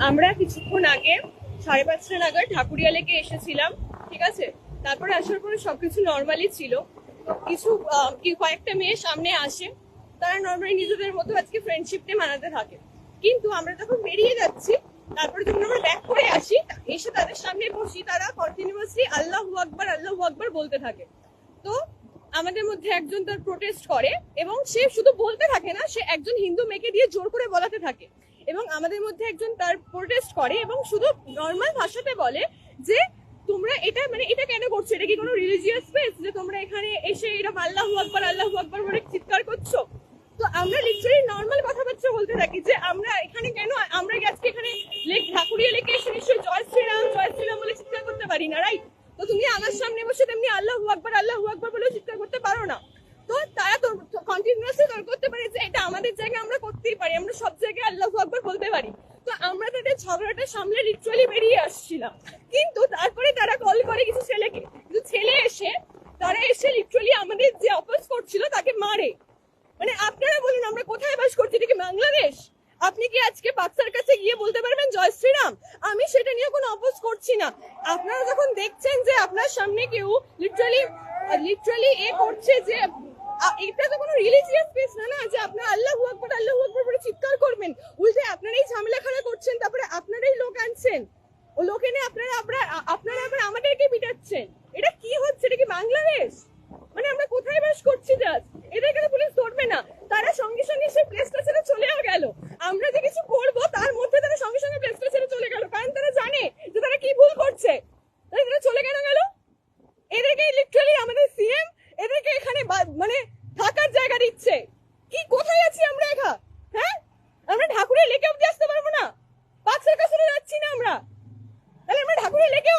আমরা কিছুক্ষণ আগে 5:30 নাগাদ ঠাকুরিয়া লেকে এসেছিলাম, ঠিক আছে। তারপরে আসার পরে সবকিছু নর্মালি ছিল। কিছু কয়েকটা মেয়ে সামনে আসে, তারা নর্মালি নিজেদের মতো আজকে ফ্রেন্ডশিপটা মানাতে থাকে। কিন্তু আমরা যখন বেরিয়ে যাচ্ছি, তারপরে যখন আমরা ব্যাক করে আসি, এসে তাদের সামনে বসি, তারা কন্টিনিউয়াসলি আল্লাহু আকবার বলতে থাকে। তো আমাদের মধ্যে একজন তার প্রোটেস্ট করে, এবং সে শুধু বলতে থাকে না, সে একজন হিন্দু মেয়েকে দিয়ে জোর করে বলাতে থাকে। এবং আমাদের মধ্যে একজন তার প্রোটেস্ট করে এবং শুধু নর্মাল ভাষাতে বলে যে তোমরা এটা কেন করছো, এটা কি কোনো রিলিজিয়াস প্লেস যে তোমরা এখানে এসে এটা আল্লাহু আকবার বলে চিৎকার করছো? তো আমরা লিটারালি নর্মাল কথাবার্তা বলতে থাকি যে আমরা এখানে কেন, আমরা আজকে এখানে ঠাকুরিয়া লেকে এসে নিশ্চয়ই জয় শ্রীরাম বলে চিৎকার করতে পারি না, রাইট? তো তুমি আমার সামনে বসে তেমনি আল্লাহু আকবার বলে চিৎকার করতে পারো না। তো তারা তো কন্টিনিউয়াসলি তর্ক করতে পারে যে এটা আমাদের জায়গায় আমরা করতেই পারি, আমরা সব জায়গায় আল্লাহু আকবার বলতে পারি। তো আমরা তাদের ঝগড়াটা সামলে লিটারালি বেরিয়ে আসছিলাম, কিন্তু তারপরে তারা কল করে কিছু ছেলেকে, কিছু ছেলে তারা এসে লিটারালি আমাদের যে অপোজ করছিল তাকে মারে। মানে আপনারা বলুন, আমরা কোথায় বাস করছি? এটা কি বাংলাদেশ? আপনি কি আজকে বাচ্চার কাছে গিয়ে বলতে পারবেন জয় শ্রীরাম? আমি সেটা নিয়ে কোনো অপোজ করছি না। আপনারা যখন দেখছেন যে আপনার সামনে কেউ লিটারালি করছে, যে এটা তো কোনো রিলিজিয়াস প্লেস না, না যে আপনারা আল্লাহু আকবার বলে চিৎকার করবেন। উল্টে আপনারাই ঝামেলাখানা করছেন, তারপরে আপনারাই লোক আনছেন, ও লোক এনে আপনারা আবার আমাদেরকে পিটাচ্ছেন। এটা কি হচ্ছে? এটা কি বাংলাদেশ? মানে আমরা কোথায় বাস করছি? জাস্ট এদেরকে তো পুলিশ ধরবে না, তারা সঙ্গে সঙ্গে সেই প্লেসটা ছেড়ে চলেও গেল। আমরা যে কিছু করবো তার মধ্যে তারা সঙ্গে সঙ্গে প্লেসটা ছেড়ে চলে গেল, কারণ তারা জানে যে তারা কি ভুল করছে। তারা চলে কেন গেল? এদেরকে লিটারালি আমাদের সিএম এদেরকে এখানে মানে থাকার জায়গা দিচ্ছে। কি কোথায় আছি আমরা একা? হ্যাঁ, আমরা ঠাকুরের লেকে অব্দি আসতে পারবো না? বাচ্চার কাছে যাচ্ছি না আমরা, তাহলে আমরা ঠাকুরের লেকেও